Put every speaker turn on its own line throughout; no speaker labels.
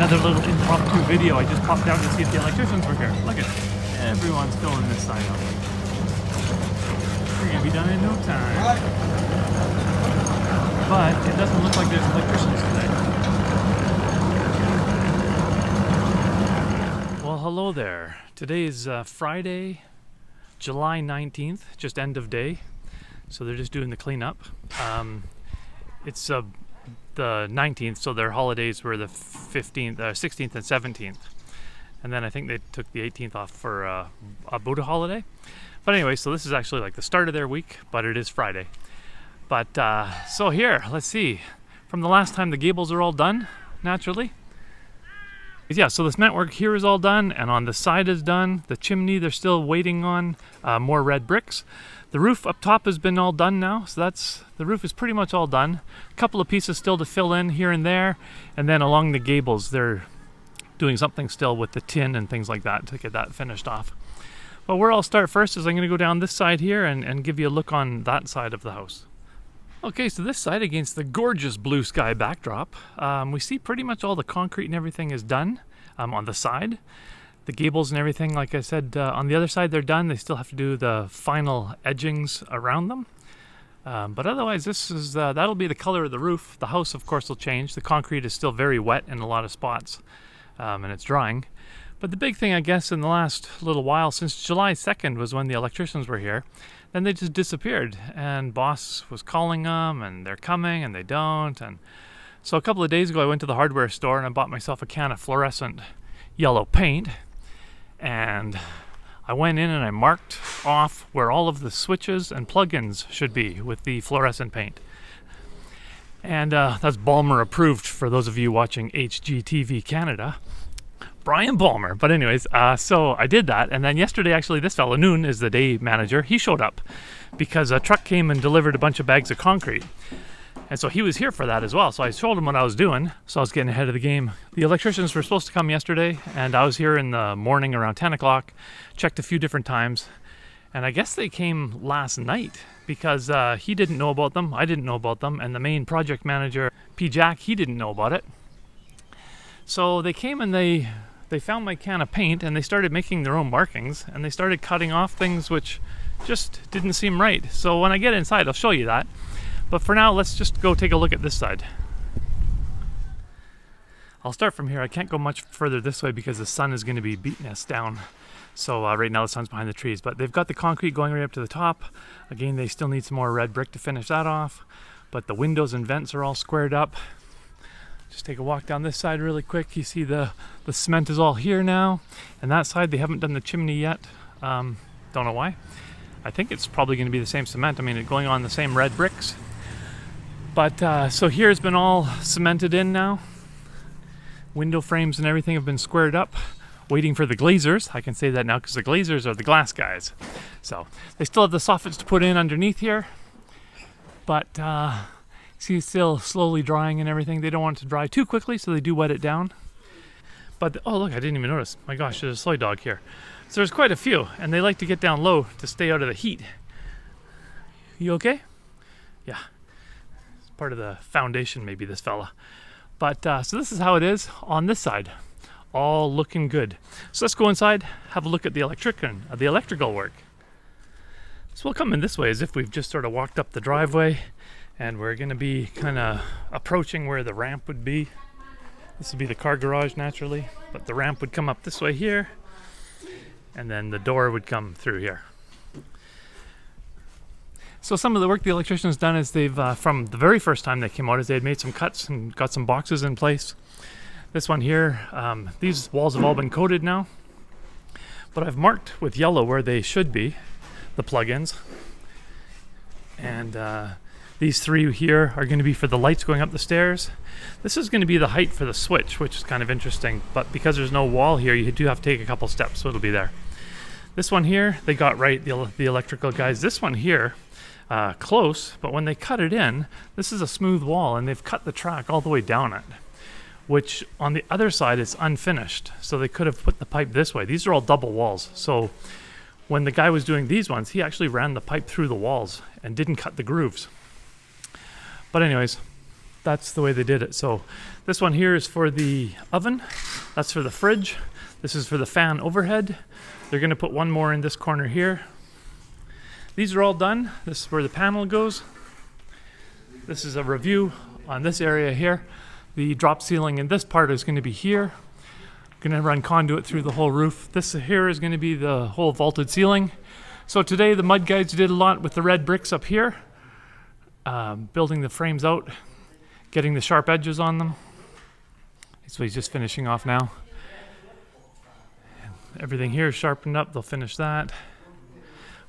another little impromptu video. I just popped down to see if the electricians were here. Look at it. Everyone's filling this side up. We're gonna be done in no time. But it doesn't look like there's electricians today. Well, hello there. Today is Friday, July 19th, just end of day. So they're just doing the cleanup. It's the 19th, so their holidays were the 15th, 16th and 17th. And then I think they took the 18th off for a Buddha holiday. But anyway, so this is actually like the start of their week, but it is Friday. But so here, let's see. From the last time the gables are all done, naturally. Yeah, so the cement work here is all done, and on the side is done. The chimney, they're still waiting on more red bricks. The roof up top has been all done now, so the roof is pretty much all done. A couple of pieces still to fill in here and there, and then along the gables, they're doing something still with the tin and things like that to get that finished off. But where I'll start first is I'm going to go down this side here and give you a look on that side of the house. Okay, so this side against the gorgeous blue sky backdrop, we see pretty much all the concrete and everything is done on the side. The gables and everything, like I said, on the other side they're done. They still have to do the final edgings around them. But otherwise, this is that'll be the color of the roof. The house, of course, will change. The concrete is still very wet in a lot of spots, and it's drying. But the big thing, I guess, in the last little while, since July 2nd was when the electricians were here, then they just disappeared. And boss was calling them, and they're coming, and they don't. And so a couple of days ago, I went to the hardware store, and I bought myself a can of fluorescent yellow paint. And I went in and I marked off where all of the switches and plugins should be with the fluorescent paint. And that's Balmer approved for those of you watching HGTV Canada. Brian Balmer. But anyways, so I did that. And then yesterday, actually, this fellow, Noon, is the day manager. He showed up because a truck came and delivered a bunch of bags of concrete. And so he was here for that as well. So I told him what I was doing. So I was getting ahead of the game. The electricians were supposed to come yesterday, and I was here in the morning around 10 o'clock, checked a few different times. And I guess they came last night because he didn't know about them. I didn't know about them. And the main project manager, P. Jack, he didn't know about it. So they came and they found my can of paint, and they started making their own markings, and they started cutting off things which just didn't seem right. So when I get inside, I'll show you that. But for now, let's just go take a look at this side. I'll start from here. I can't go much further this way because the sun is going to be beating us down. So right now the sun's behind the trees. But they've got the concrete going right up to the top. Again, they still need some more red brick to finish that off. But the windows and vents are all squared up. Just take a walk down this side really quick. You see the cement is all here now. And that side, they haven't done the chimney yet. Don't know why. I think it's probably going to be the same cement. I mean, it's going on the same red bricks. But so here it's been all cemented in now. Window frames and everything have been squared up, waiting for the glazers. I can say that now because the glazers are the glass guys. So they still have the soffits to put in underneath here. But see, it's still slowly drying and everything. They don't want it to dry too quickly, so they do wet it down. But oh look, I didn't even notice. My gosh, there's a soy dog here. So there's quite a few, and they like to get down low to stay out of the heat. You okay? Yeah. Part of the foundation, maybe, this fella. But so this is how it is on this side, all looking good. So let's go inside, have a look at the electrical work. So we'll come in this way as if we've just sort of walked up the driveway, and we're going to be kind of approaching where the ramp would be. This would be the car garage naturally, but the ramp would come up this way here, and then the door would come through here. So some of the work the electrician's done is they've, from the very first time they came out, is they had made some cuts and got some boxes in place. This one here, these walls have all been coated now. But I've marked with yellow where they should be, the plugins. And these three here are going to be for the lights going up the stairs. This is going to be the height for the switch, which is kind of interesting. But because there's no wall here, you do have to take a couple steps, so it'll be there. This one here, they got right, the electrical guys. This one here, close, but when they cut it in, this is a smooth wall, and they've cut the track all the way down it, which on the other side is unfinished. So they could have put the pipe this way. These are all double walls. So when the guy was doing these ones, he actually ran the pipe through the walls and didn't cut the grooves. But anyways, that's the way they did it. So this one here is for the oven. That's for the fridge. This is for the fan overhead. They're going to put one more in this corner here. These are all done. This is where the panel goes. This is a review on this area here. The drop ceiling in this part is going to be here. Going to run conduit through the whole roof. This here is going to be the whole vaulted ceiling. So today the mud guys did a lot with the red bricks up here, building the frames out, getting the sharp edges on them. So he's just finishing off now. Everything here is sharpened up. They'll finish that.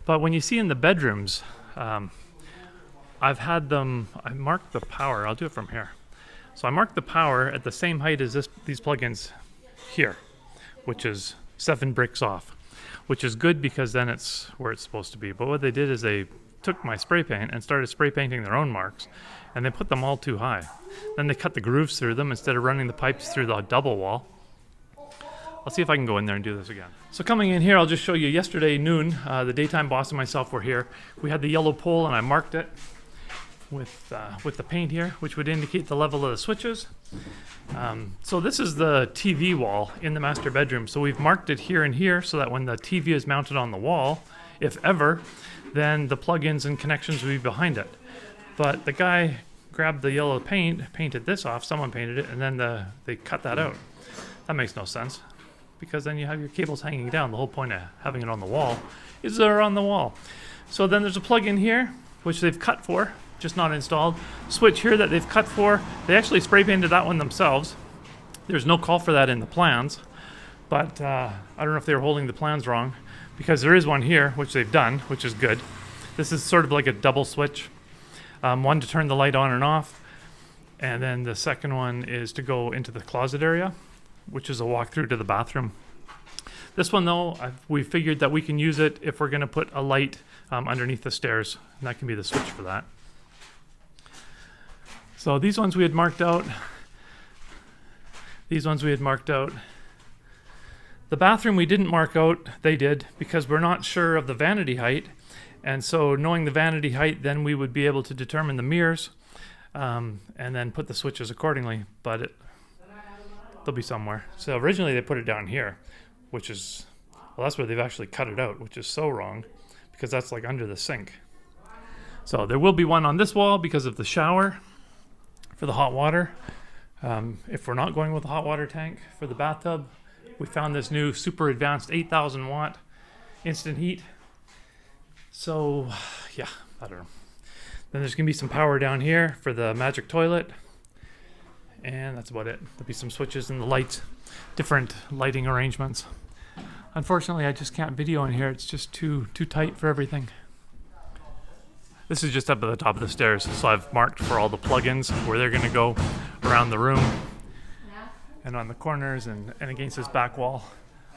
But when you see in the bedrooms, I've had them, I marked the power. I'll do it from here. So I marked the power at the same height as these plugins here, which is 7 bricks off, which is good because then it's where it's supposed to be. But what they did is they took my spray paint and started spray painting their own marks, and they put them all too high. Then they cut the grooves through them instead of running the pipes through the double wall. I'll see if I can go in there and do this again. So coming in here, I'll just show you yesterday noon, the daytime boss and myself were here. We had the yellow pole and I marked it with the paint here, which would indicate the level of the switches. So this is the TV wall in the master bedroom. So we've marked it here and here so that when the TV is mounted on the wall, if ever, then the plugins and connections will be behind it. But the guy grabbed the yellow paint, painted this off, someone painted it, and then they cut that out. That makes no sense, because then you have your cables hanging down. The whole point of having it on the wall is they're on the wall. So then there's a plug in here, which they've cut for, just not installed. Switch here that they've cut for. They actually spray painted that one themselves. There's no call for that in the plans, but I don't know if they were holding the plans wrong, because there is one here, which they've done, which is good. This is sort of like a double switch. One to turn the light on and off, and then the second one is to go into the closet area, which is a walk through to the bathroom. This one though, we figured that we can use it if we're going to put a light underneath the stairs, and that can be the switch for that. So these ones we had marked out. These ones we had marked out. The bathroom we didn't mark out, they did, because we're not sure of the vanity height. And so knowing the vanity height, then we would be able to determine the mirrors and then put the switches accordingly. But they'll be somewhere. So originally they put it down here, which is, well, that's where they've actually cut it out, which is so wrong, because that's like under the sink. So there will be one on this wall because of the shower for the hot water. If we're not going with a hot water tank for the bathtub, we found this new super advanced 8,000 watt instant heat. So yeah, I don't know. Then there's gonna be some power down here for the magic toilet, and that's about it. There'll be some switches and the lights, different lighting arrangements. Unfortunately, I just can't video in here. It's just too tight for everything. This is just up at the top of the stairs, so I've marked for all the plugins where they're gonna go around the room and on the corners and against this back wall.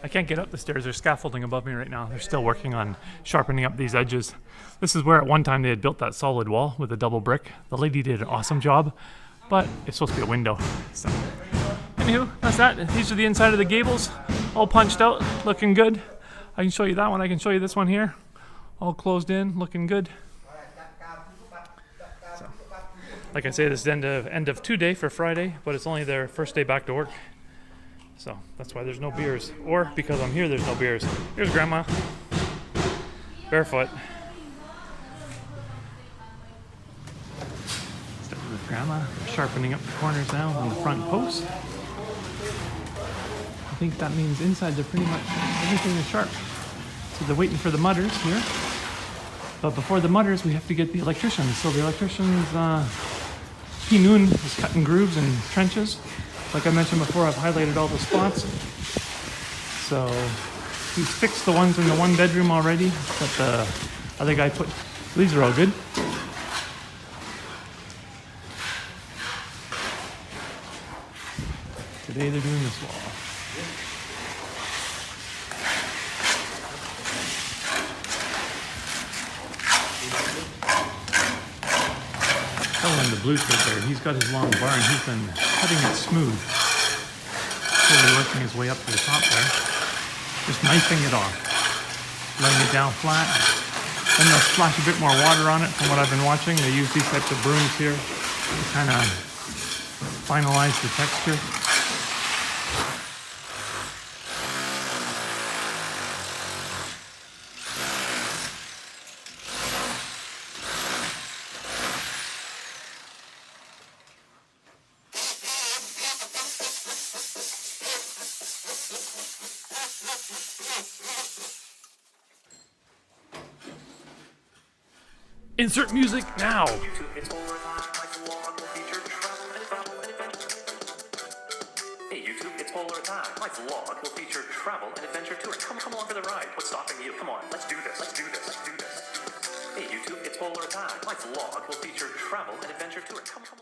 I can't get up the stairs. There's scaffolding above me right now. They're still working on sharpening up these edges. This is where at one time they had built that solid wall with a double brick. The lady did an awesome job, but it's supposed to be a window. So, anywho, that's that. These are the inside of the gables, all punched out, looking good. I can show you that one. I can show you this one here, all closed in, looking good. So, like I say, this is end of 2 day for Friday, but it's only their first day back to work. So that's why there's no beers. Or because I'm here, there's no beers. Here's Grandma. Barefoot. Starting with Grandma. Sharpening up the corners now on the front post. I think that means inside they're pretty much, everything is sharp. So they're waiting for the mudders here. But before the mudders, we have to get the electricians. So the electricians, Noon is cutting grooves and trenches. Like I mentioned before, I've highlighted all the spots. So he's fixed the ones in the one bedroom already, but the other guy put, these are all good. Today they're doing this wall. Oh, and the blue shirt there, he's got his long bar and he's been cutting it smooth. Slowly working his way up to the top there. Just knifing it off. Laying it down flat. Then they'll splash a bit more water on it from what I've been watching. They use these types of brooms here to kind of finalize the texture. Insert music now!
Hey YouTube, it's Polar Time. My vlog will feature travel and adventure tour. Come along for the ride. What's stopping you? Come on, let's do this. Hey YouTube, it's Polar Time. My vlog will feature travel and adventure tour. Come along.